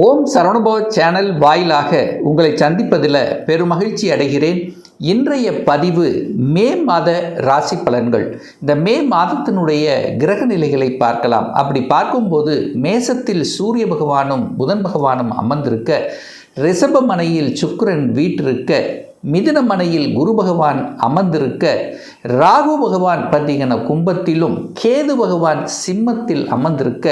ஓம் Saravanabhava channel வாயிலாக உங்களை சந்திப்பதில் பெருமகிழ்ச்சி அடைகிறேன். இன்றைய பதிவு மே மாத ராசி பலன்கள். இந்த மே மாதத்தினுடைய கிரக நிலைகளை பார்க்கலாம். அப்படி பார்க்கும்போது மேசத்தில் சூரிய பகவானும் புதன் பகவானும் அமர்ந்திருக்க, ரிஷப மனையில் சுக்கிரன் வீற்றிருக்க, மிதுன மனையில் குரு பகவான் அமர்ந்திருக்க, ராகு பகவான் பார்த்தீங்கன்னா கும்பத்திலும், கேது பகவான் சிம்மத்தில் அமர்ந்திருக்க,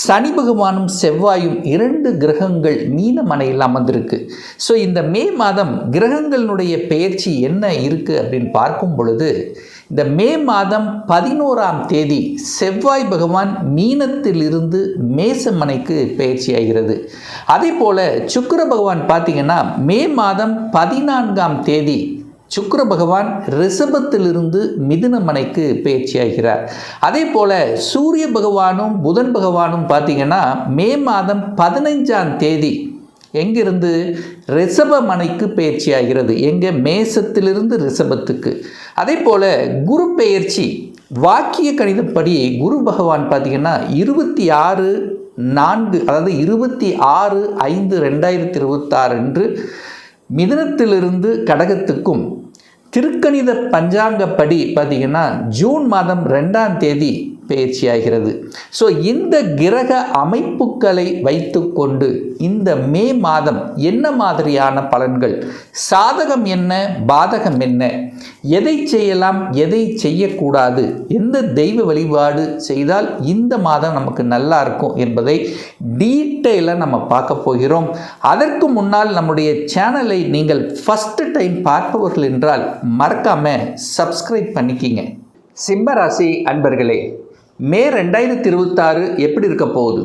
சனி பகவானும் செவ்வாயும் 2 கிரகங்கள் மீன மனையில் அமர்ந்திருக்கு. ஸோ இந்த மே மாதம் கிரகங்களுடைய பெயர்ச்சி என்ன இருக்குது அப்படின்னு பார்க்கும் பொழுது, இந்த மே மாதம் 11ஆம் தேதி செவ்வாய் பகவான் மீனத்திலிருந்து மேசமனைக்கு பெயர்ச்சி ஆகிறது. அதே போல் சுக்கிர பகவான் பார்த்திங்கன்னா மே மாதம் 14ஆம் தேதி சுக்கிர பகவான் ரிஷபத்திலிருந்து மிதுன மனைக்கு பெயர்ச்சியாகிறார். அதே போல் சூரிய பகவானும் புதன் பகவானும் பார்த்திங்கன்னா மே மாதம் 15ஆம் தேதி எங்கிருந்து ரிஷப மனைக்கு பெயர்ச்சி ஆகிறது. எங்கே? மேசத்திலிருந்து ரிஷபத்துக்கு. அதே போல் குரு பெயர்ச்சி வாக்கிய கணிதப்படி குரு பகவான் பார்த்திங்கன்னா 26/4 அதாவது 26/5/2026 அன்று மிதுனத்திலிருந்து கடகத்துக்கும், திருக்கணித பஞ்சாங்கப்படி பார்த்திங்கன்னா ஜூன் மாதம் 2ஆம் தேதி பெயர்ச்சி ஆகிறது. ஸோ இந்த கிரக அமைப்புகளை வைத்துக்கொண்டு இந்த மே மாதம் என்ன மாதிரியான பலன்கள், சாதகம் என்ன, பாதகம் என்ன, எதை செய்யலாம், எதை செய்யக்கூடாது, எந்த தெய்வ வழிபாடு செய்தால் இந்த மாதம் நமக்கு நல்லா இருக்கும் என்பதை டீட்டெயிலாக நம்ம பார்க்க போகிறோம். அதற்கு முன்னால் நம்முடைய சேனலை நீங்கள் ஃபஸ்ட்டு டைம் பார்ப்பவர்கள் என்றால் மறக்காமல் சப்ஸ்கிரைப் பண்ணிக்கிங்க. சிம்ம ராசி அன்பர்களே, மே 2026 எப்படி இருக்க போகுது?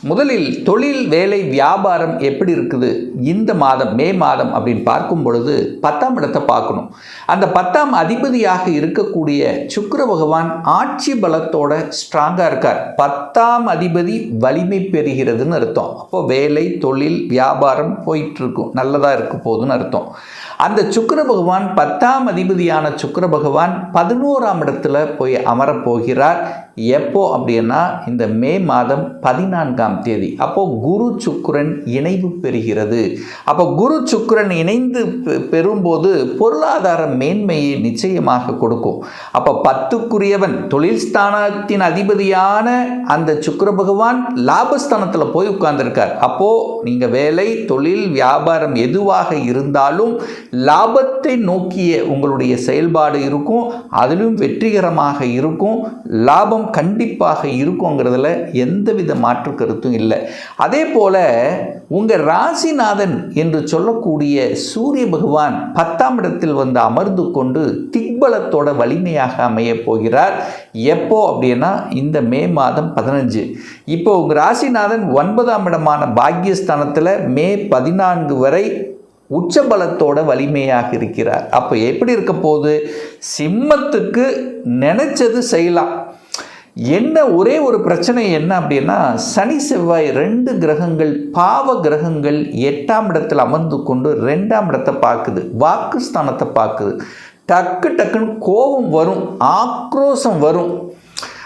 முதலில் தொழில், வேலை, வியாபாரம் எப்படி இருக்குது இந்த மாதம் மே மாதம் அப்படின்னு பார்க்கும் பொழுது 10ஆம் இடத்தை பார்க்கணும். அந்த 10ஆம் அதிபதியாக இருக்கக்கூடிய சுக்கிர பகவான் ஆட்சி பலத்தோட ஸ்ட்ராங்காக இருக்கார். 10ஆம் அதிபதி வலிமை பெறுகிறதுன்னு அர்த்தம். அப்போ வேலை, தொழில், வியாபாரம் போயிட்டுருக்கும், நல்லதாக இருக்க போகுதுன்னு அர்த்தம். அந்த சுக்கிர பகவான் 10ஆம் அதிபதியான சுக்கிர பகவான் 11ஆம் இடத்துல போய் அமரப்போகிறார். எப்போ அப்படின்னா இந்த மே மாதம் 14ஆம் தேதி. அப்போ குரு சுக்கிரன் இணைவு பெறுகிறது. அப்போ குரு சுக்கிரன் இணைந்து பெறும்போது பொருளாதார மேன்மையை நிச்சயமாக கொடுக்கும். அப்போ 10க்குரியவன் தொழில் ஸ்தானத்தின் அதிபதியான அந்த சுக்கிர பகவான் லாபஸ்தானத்தில் போய் உட்கார்ந்துருக்கார். அப்போது நீங்கள் வேலை, தொழில், வியாபாரம் எதுவாக இருந்தாலும் லாபத்தை நோக்கிய உங்களுடைய செயல்பாடு இருக்கும். அதிலும் வெற்றிகரமாக இருக்கும். லாபம் கண்டிப்பாக இருக்குங்கிறதுல எந்தவித மாற்று கருத்தும் இல்லை. அதே போல உங்கள் ராசிநாதன் என்று சொல்லக்கூடிய சூரிய பகவான் 10ஆம் இடத்தில் வந்து அமர்ந்து கொண்டு திக்பலத்தோட வலிமையாக அமைய போகிறார். எப்போ அப்படின்னா இந்த மே மாதம் 15. இப்போ உங்கள் ராசிநாதன் 9ஆம் இடமான பாக்கியஸ்தானத்தில் மே 14 வரை உச்சபலத்தோட வலிமையாக இருக்கிறார். அப்போ எப்படி இருக்க போகுது? சிம்மத்துக்கு நினைச்சது செய்யலாம். என்ன ஒரே ஒரு பிரச்சனை என்ன அப்படின்னா, சனி செவ்வாய் 2 கிரகங்கள் பாவ கிரகங்கள் 8ஆம் இடத்தில் அமர்ந்து கொண்டு 2ஆம் இடத்தை பார்க்குது, வாக்குஸ்தானத்தை பார்க்குது. டக்குன்னு கோபம் வரும், ஆக்ரோஷம் வரும்.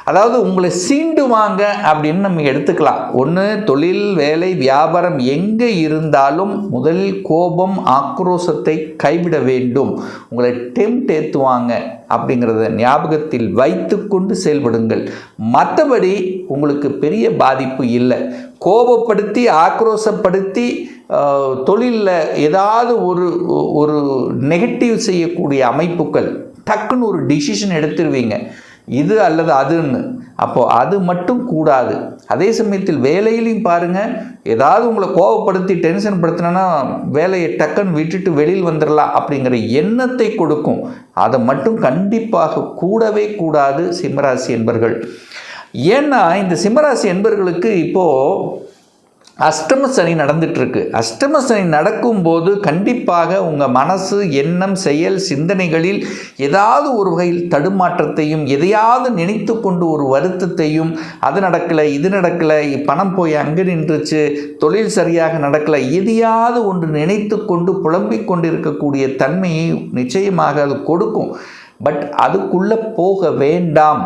அதாவது உங்களை சீண்டுவாங்க அப்படின்னு நம்ம எடுத்துக்கலாம். ஒன்று தொழில், வேலை, வியாபாரம் எங்கே இருந்தாலும் முதலில் கோபம், ஆக்ரோஷத்தை கைவிட வேண்டும். உங்களை டெம்ட் ஏற்றுவாங்க அப்படிங்கிறத ஞாபகத்தில் வைத்து கொண்டு செயல்படுங்கள். மற்றபடி உங்களுக்கு பெரிய பாதிப்பு இல்லை. கோபப்படுத்தி ஆக்ரோஷப்படுத்தி தொழிலில் ஏதாவது ஒரு நெகட்டிவ் செய்யக்கூடிய அமைப்புகள் டக்குன்னு ஒரு டிசிஷன் எடுத்துருவீங்க, இது அல்லது அதுன்னு. அப்போது அது மட்டும் கூடாது. அதே சமயத்தில் வேலையிலையும் பாருங்கள், ஏதாவது உங்களை கோபப்படுத்தி டென்ஷன் படுத்தினா வேலையை டக்குன்னு விட்டுட்டு வெளியில் வந்துடலாம் அப்படிங்கிற எண்ணத்தை கொடுக்கும். அதை மட்டும் கண்டிப்பாக கூடவே கூடாது சிம்மராசி என்பர்கள். ஏன்னா இந்த சிம்மராசி என்பர்களுக்கு இப்போது அஷ்டம சனி நடந்துட்டுருக்கு. அஷ்டம சனி நடக்கும்போது கண்டிப்பாக உங்கள் மனசு, எண்ணம், செயல், சிந்தனைகளில் ஏதாவது ஒரு வகையில் தடுமாற்றத்தையும், எதையாவது நினைத்து கொண்டு ஒரு வருத்தத்தையும், அது நடக்கலை, இது நடக்கலை, பணம் போய் அங்கே நின்றுச்சு, தொழில் சரியாக நடக்கலை, எதையாவது ஒன்று நினைத்து கொண்டு புலம்பிக் கொண்டு இருக்கக்கூடிய தன்மையை நிச்சயமாக அது கொடுக்கும். பட் அதுக்குள்ளே போக வேண்டாம்.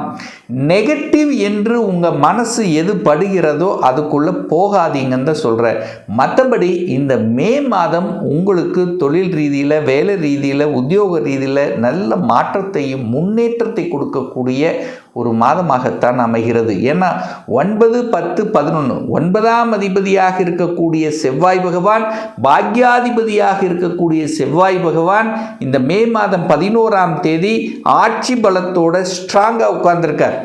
நெகட்டிவ் என்று உங்கள் மனசு எது படுகிறதோ அதுக்குள்ளே போகாதீங்கன்னு தான் சொல்கிறேன். மற்றபடி இந்த மே மாதம் உங்களுக்கு தொழில் ரீதியில், வேலை ரீதியில், உத்தியோக ரீதியில் நல்ல மாற்றத்தையும் முன்னேற்றத்தை கொடுக்கக்கூடிய ஒரு மாதமாகத்தான் அமைகிறது. ஏன்னா 9, 10, 11 9ஆம் அதிபதியாக இருக்கக்கூடிய செவ்வாய் பகவான், பாக்யாதிபதியாக இருக்கக்கூடிய செவ்வாய் பகவான் இந்த மே மாதம் 11ஆம் தேதி ஆட்சி பலத்தோட ஸ்ட்ராங்காக உட்கார்ந்துருக்கார்.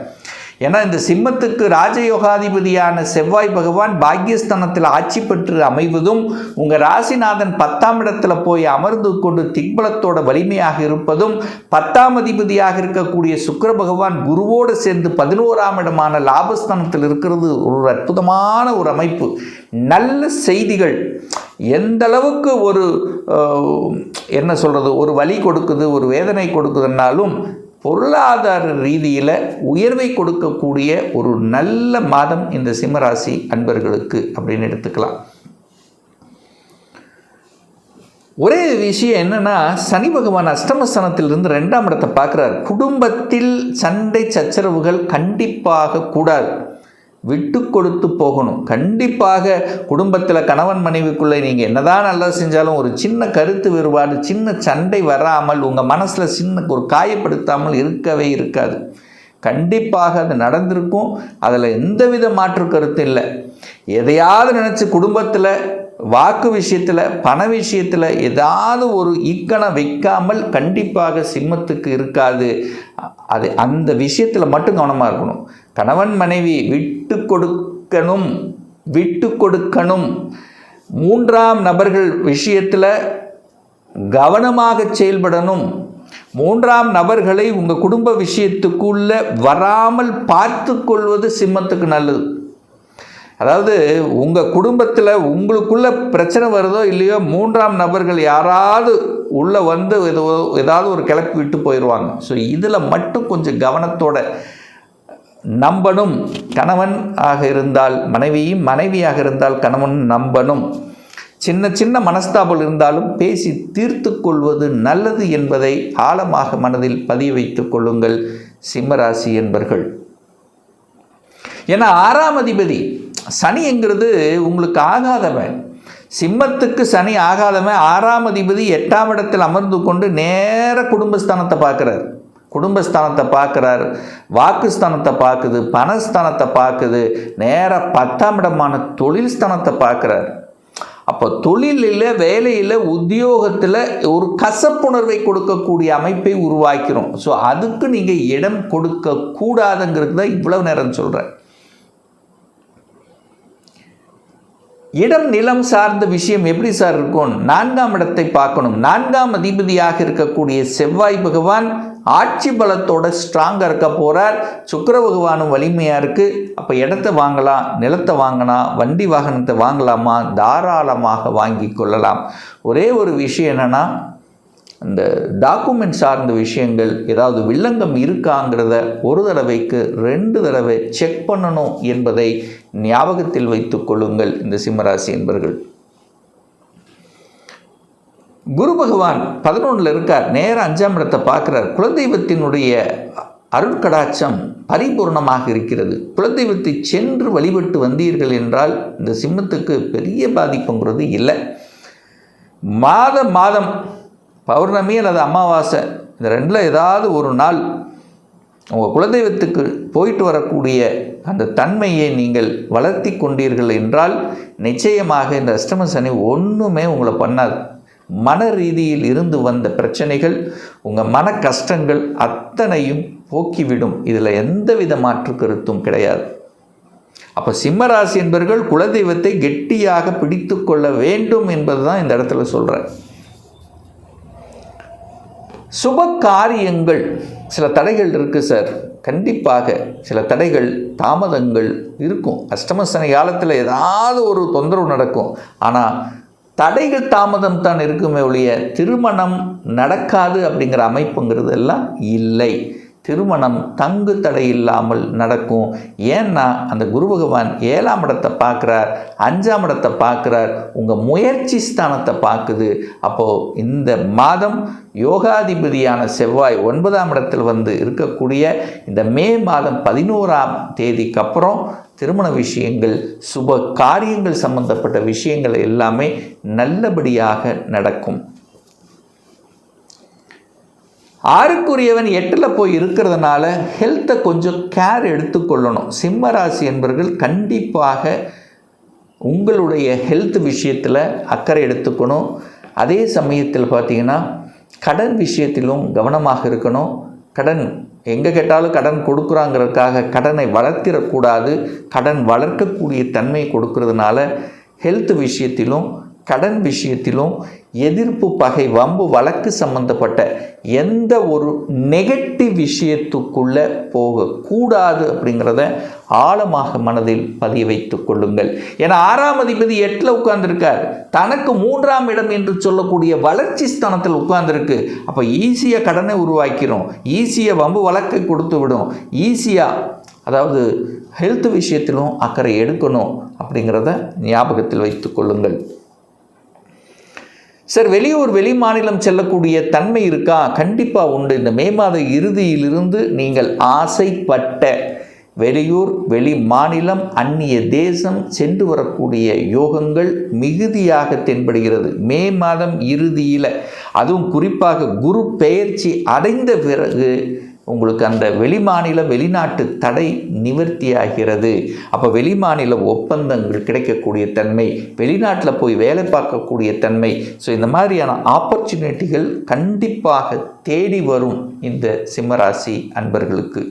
ஏன்னா இந்த சிம்மத்துக்கு ராஜயோகாதிபதியான செவ்வாய் பகவான் பாக்யஸ்தானத்தில் ஆட்சி பெற்று அமைவதும், உங்கள் ராசிநாதன் 10ஆம் இடத்துல போய் அமர்ந்து கொண்டு திக்பலத்தோட வலிமையாக இருப்பதும், 10ஆம் அதிபதியாக இருக்கக்கூடிய சுக்கிர பகவான் குருவோடு சேர்ந்து 11ஆம் இடமான லாபஸ்தானத்தில் இருக்கிறது ஒரு அற்புதமான ஒரு அமைப்பு. நல்ல செய்திகள் எந்த அளவுக்கு ஒரு என்ன சொல்கிறது, ஒரு வலி கொடுக்குது, ஒரு வேதனை கொடுக்குதுன்னாலும் பொருளாதார ரீதியில் உயர்வை கொடுக்கக்கூடிய ஒரு நல்ல மாதம் இந்த சிம்மராசி அன்பர்களுக்கு அப்படின்னு எடுத்துக்கலாம். ஒரே விஷயம் என்னன்னா, சனி பகவான் அஷ்டமஸ்தானத்திலிருந்து 2ஆம் இடத்தை பார்க்குறார். குடும்பத்தில் சண்டை சச்சரவுகள் கண்டிப்பாக கூடாது, விட்டு கொடுத்து போகணும். கண்டிப்பாக குடும்பத்தில் கணவன் மனைவிக்குள்ளே நீங்கள் என்னதான் நல்லா செஞ்சாலும் ஒரு சின்ன கருத்து வேறுபாடு, சின்ன சண்டை வராமல், உங்கள் மனசில் சின்ன ஒரு காயப்படுத்தாமல் இருக்கவே இருக்காது. கண்டிப்பாக அது நடந்திருக்கும். அதில் எந்தவித மாற்று கருத்து இல்லை. எதையாவது நினச்சி குடும்பத்தில், வாக்கு விஷயத்தில், பண விஷயத்தில் ஏதாவது ஒரு ஈக்கணை வைக்காமல் கண்டிப்பாக சிம்மத்துக்கு இருக்காது. அது அந்த விஷயத்தில் மட்டும் கவனமாக இருக்கணும். கணவன் மனைவி விட்டு கொடுக்கணும். 3ஆம் நபர்கள் விஷயத்தில் கவனமாக செயல்படணும். 3ஆம் நபர்களை உங்கள் குடும்ப விஷயத்துக்குள்ளே வராமல் பார்த்து கொள்வது சிம்மத்துக்கு நல்லது. அதாவது உங்கள் குடும்பத்தில் உங்களுக்குள்ள பிரச்சனை வருதோ இல்லையோ, 3ஆம் நபர்கள் யாராவது உள்ளே வந்து ஏதாவது ஒரு கிளப்பி விட்டு போயிடுவாங்க. ஸோ இதில் மட்டும் கொஞ்சம் கவனத்தோட நம்பணும். கணவன் ஆக இருந்தால் மனைவியும், மனைவியாக இருந்தால் கணவன் நம்பணும். சின்ன சின்ன மனஸ்தாபம் இருந்தாலும் பேசி தீர்த்து கொள்வது நல்லது என்பதை ஆழமாக மனதில் பதிய வைத்துக் கொள்ளுங்கள் சிம்மராசி என்பர்கள். ஏன்னா 6ஆம் அதிபதி சனி என்கிறது உங்களுக்கு ஆகாதவன். சிம்மத்துக்கு சனி ஆகாதவன். 6ஆம் அதிபதி 8ஆம் இடத்தில் அமர்ந்து கொண்டு நேர குடும்பஸ்தானத்தை பார்க்குறார். குடும்பஸ்தானத்தை பார்க்குறார், வாக்குஸ்தானத்தை பார்க்குது, பணஸ்தானத்தை பார்க்குது, நேராக 10ஆம் இடமான தொழில் ஸ்தானத்தை பார்க்குறார். அப்போ தொழிலில், வேலையில், உத்தியோகத்தில் ஒரு கசப்புணர்வை கொடுக்கக்கூடிய அமைப்பை உருவாக்கிறோம். ஸோ அதுக்கு நீங்கள் இடம் கொடுக்கக்கூடாதுங்கிறது தான் இவ்வளவு நேரம் சொல்கிறேன். இடம் நிலம் சார்ந்த விஷயம் எப்படி சார் இருக்கும்? 4ஆம் இடத்தை பார்க்கணும். 4ஆம் அதிபதியாக இருக்கக்கூடிய செவ்வாய் பகவான் ஆட்சி பலத்தோட ஸ்ட்ராங்காக இருக்க போகிறார். சுக்கிர பகவானும் வலிமையாக இருக்குது. அப்போ இடத்த வாங்கலாம், நிலத்தை வாங்கலாம், வண்டி வாகனத்தை வாங்கலாமா? தாராளமாக வாங்கி கொள்ளலாம். ஒரே ஒரு விஷயம் என்னென்னா, இந்த டாக்குமெண்ட் சார்ந்த விஷயங்கள் ஏதாவது வில்லங்கம் இருக்காங்கிறத ஒரு தடவைக்கு 2 தடவை செக் பண்ணணும் என்பதை ஞாபகத்தில் வைத்துக் கொள்ளுங்கள் இந்த சிம்மராசி என்பர்கள். குரு பகவான் 11ல் இருக்கார், நேரம் 5ஆம் இடத்தை பார்க்குறார். குலதெய்வத்தினுடைய அருட்கடாட்சம் பரிபூர்ணமாக இருக்கிறது. குலதெய்வத்தை சென்று வழிபட்டு வந்தீர்கள் என்றால் இந்த சிம்மத்துக்கு பெரிய பாதிப்புங்கிறது இல்லை. மாதம் பௌர்ணமி அல்லது அமாவாசை இந்த 2ல் ஏதாவது ஒரு நாள் உங்கள் குலதெய்வத்துக்கு போயிட்டு வரக்கூடிய அந்த தன்மையை நீங்கள் வளர்த்தி கொண்டீர்கள் என்றால் நிச்சயமாக இந்த அஷ்டம சனி ஒன்றுமே உங்களை பண்ணாது. மன ரீதியில் இருந்து வந்த பிரச்சனைகள், உங்கள் மன கஷ்டங்கள் அத்தனையும் போக்கிவிடும். இதில் எந்தவித மாற்று கருத்தும் கிடையாது. அப்போ சிம்மராசி என்பவர்கள் குலதெய்வத்தை கெட்டியாக பிடித்து கொள்ள வேண்டும் என்பது தான் இந்த இடத்துல சொல்கிறேன். சுப காரியங்கள் சில தடைகள் இருக்குது சார். கண்டிப்பாக சில தடைகள், தாமதங்கள் இருக்கும். அஷ்டமசனி காலத்தில் ஏதாவது ஒரு தொந்தரவு நடக்கும். ஆனால் தடைகள் தாமதம் தான் இருக்குமே ஒழிய திருமணம் நடக்காது அப்படிங்கிற அமைப்புங்கிறது எல்லாம் இல்லை. திருமணம் தங்கு தடை இல்லாமல் நடக்கும். ஏன்னா அந்த குரு பகவான் 7ஆம் இடத்தை பார்க்குறார், 5ஆம் இடத்தை பார்க்குறார், உங்கள் முயற்சி ஸ்தானத்தை பார்க்குது. அப்போது இந்த மாதம் யோகாதிபதியான செவ்வாய் 9ஆம் இடத்தில் வந்து இருக்கக்கூடிய இந்த மே மாதம் 11ஆம் தேதிக்கு அப்புறம் திருமண விஷயங்கள், சுப காரியங்கள் சம்பந்தப்பட்ட விஷயங்கள் எல்லாமே நல்லபடியாக நடக்கும். 6க்குரியவன் 8ல் போய் இருக்கிறதுனால ஹெல்த்தை கொஞ்சம் கேர் எடுத்துக்கொள்ளணும். சிம்ம ராசி என்பவர்கள் கண்டிப்பாக உங்களுடைய ஹெல்த் விஷயத்தில் அக்கறை எடுத்துக்கணும். அதே சமயத்தில் பார்த்திங்கன்னா கடன் விஷயத்திலும் கவனமாக இருக்கணும். கடன் எங்கே கேட்டாலும் கடன் கொடுக்குறாங்கிறதுக்காக கடனை வளர்த்திடக்கூடாது. கடன் வளர்க்கக்கூடிய தன்மை கொடுக்கறதுனால ஹெல்த் விஷயத்திலும் கடன் விஷயத்திலும் எதிர்ப்பு, பகை, வம்பு, வழக்கு சம்பந்தப்பட்ட எந்த ஒரு நெகட்டிவ் விஷயத்துக்குள்ளே போகக்கூடாது அப்படிங்கிறத ஆழமாக மனதில் பதிய வைத்து கொள்ளுங்கள். ஏன்னா 6ஆம் அதிபதி 8ல் உட்கார்ந்துருக்கார், தனக்கு 3ஆம் இடம் என்று சொல்லக்கூடிய வளர்ச்சி ஸ்தானத்தில் உட்கார்ந்துருக்கு. அப்போ ஈஸியாக கடனை உருவாக்கிறோம், ஈஸியாக வம்பு வழக்கை கொடுத்து விடும், ஈஸியாக அதாவது ஹெல்த் விஷயத்திலும் அக்கறை எடுக்கணும் அப்படிங்கிறத ஞாபகத்தில் வைத்து கொள்ளுங்கள். சார், வெளியூர் வெளி மாநிலம் செல்லக்கூடிய தன்மை இருக்கா? கண்டிப்பாக உண்டு. இந்த மே மாத இறுதியிலிருந்து நீங்கள் ஆசைப்பட்ட வெளியூர் வெளி மாநிலம் அந்நிய தேசம் சென்று வரக்கூடிய யோகங்கள் மிகுதியாக தென்படுகிறது. மே மாதம் இறுதியில், அதுவும் குறிப்பாக குரு பெயர்ச்சி அடைந்த பிறகு உங்களுக்கு அந்த வெளிமாநில வெளிநாட்டு தடை நிவர்த்தியாகிறது. அப்போ வெளிமாநில ஒப்பந்தங்கள் கிடைக்கக்கூடிய தன்மை, வெளிநாட்டில் போய் வேலை பார்க்கக்கூடிய தன்மை, ஸோ இந்த மாதிரியான ஆப்பர்ச்சுனிட்டிகள் கண்டிப்பாக தேடி வரும் இந்த சிம்மராசி அன்பர்களுக்கு.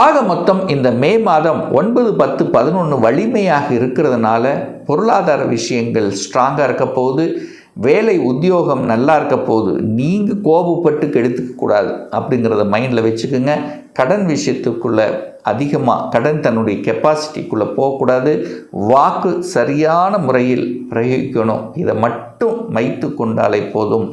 ஆக மொத்தம் இந்த மே மாதம் 9, 10, 11 வலிமையாக இருக்கிறதுனால பொருளாதார விஷயங்கள் ஸ்ட்ராங்காக இருக்க போகுது. வேலை உத்தியோகம் நல்லா இருக்க போகுது. நீங்கள் கோபப்பட்டு கெடுத்துக்கூடாது அப்படிங்கிறத மைண்டில் வச்சுக்கோங்க. கடன் விஷயத்துக்குள்ளே அதிகமாக கடன் தன்னுடைய கெப்பாசிட்டிக்குள்ளே போகக்கூடாது. வாக்கு சரியான முறையில் பிரயோகிக்கணும். இதை மட்டும் வைத்து கொண்டாலே போதும்,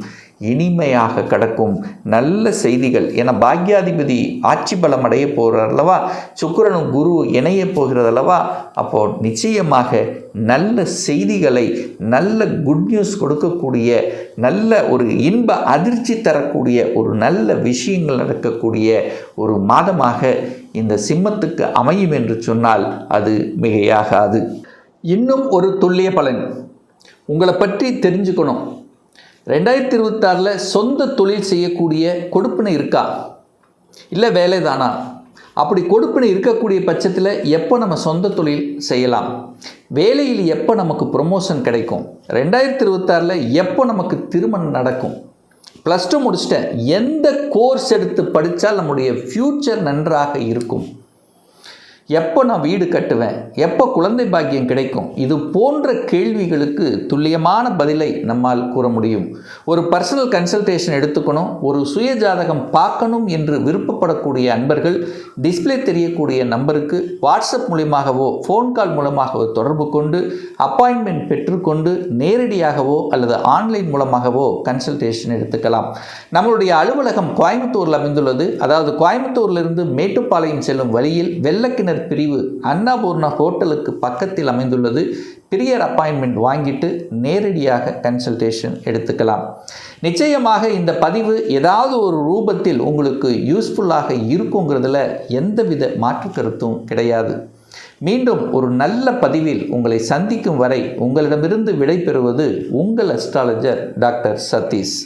இனிமையாக கிடக்கும். நல்ல செய்திகள், ஏன்னா பாக்யாதிபதி ஆட்சி பலம் அடைய போகிறார் அல்லவா, சுக்கிரனும் குரு இணைய போகிறது அல்லவா, அப்போது நிச்சயமாக நல்ல செய்திகளை, நல்ல குட் நியூஸ் கொடுக்கக்கூடிய, நல்ல ஒரு இன்ப அதிர்ச்சி தரக்கூடிய ஒரு நல்ல விஷயங்கள் நடக்கக்கூடிய ஒரு மாதமாக இந்த சிம்மத்துக்கு அமையும் என்று சொன்னால் அது மிகையாகாது. இன்னும் ஒரு துல்லிய பலன் உங்களை பற்றி தெரிஞ்சுக்கணும். 2026 சொந்த தொழில் செய்யக்கூடிய கொடுப்பினை இருக்கா, இல்லை வேலை தானா? அப்படி கொடுப்பினை இருக்கக்கூடிய பட்சத்தில் எப்போ நம்ம சொந்த தொழில் செய்யலாம், வேலையில் எப்போ நமக்கு ப்ரொமோஷன் கிடைக்கும், 2026 எப்போ நமக்கு திருமணம் நடக்கும், +2 முடிச்சிட்டேன், எந்த கோர்ஸ் எடுத்து படித்தால் நம்முடைய ஃப்யூச்சர் நன்றாக இருக்கும், எப்போ நான் வீடு கட்டுவேன், எப்போ குழந்தை பாக்கியம் கிடைக்கும், இது போன்ற கேள்விகளுக்கு துல்லியமான பதிலை நம்மால் கூற முடியும். ஒரு பர்சனல் கன்சல்டேஷன் எடுத்துக்கணும், ஒரு சுய ஜாதகம் பார்க்கணும் என்று விருப்பப்படக்கூடிய அன்பர்கள் டிஸ்பிளே தெரியக்கூடிய நம்பருக்கு வாட்ஸ்அப் மூலமாகவோ ஃபோன் கால் மூலமாகவோ தொடர்பு கொண்டு அப்பாயின்மெண்ட் பெற்றுக்கொண்டு நேரடியாகவோ அல்லது ஆன்லைன் மூலமாகவோ கன்சல்டேஷன் எடுத்துக்கலாம். நம்மளுடைய அலுவலகம் கோயம்புத்தூரில் அமைந்துள்ளது. அதாவது கோயம்புத்தூரிலிருந்து மேட்டுப்பாளையம் செல்லும் வழியில் வெள்ளக்கிணர் பிரிவு அன்னபூர்ணா ஹோட்டலுக்கு பக்கத்தில் அமைந்துள்ளது. பிரியர் அப்பாயின்மெண்ட் வாங்கிட்டு நேரடியாக கன்சல்டேஷன் எடுத்துக்கலாம். நிச்சயமாக இந்த பதிவு ஏதாவது ஒரு ரூபத்தில் உங்களுக்கு யூஸ்ஃபுல்லாக இருக்குங்கிறதுல எந்தவித மாற்று கருத்தும் கிடையாது. மீண்டும் ஒரு நல்ல பதிவில் உங்களை சந்திக்கும் வரை உங்களிடமிருந்து விடை பெறுவது உங்கள் அஸ்ட்ராலஜர் டாக்டர் சதீஷ்.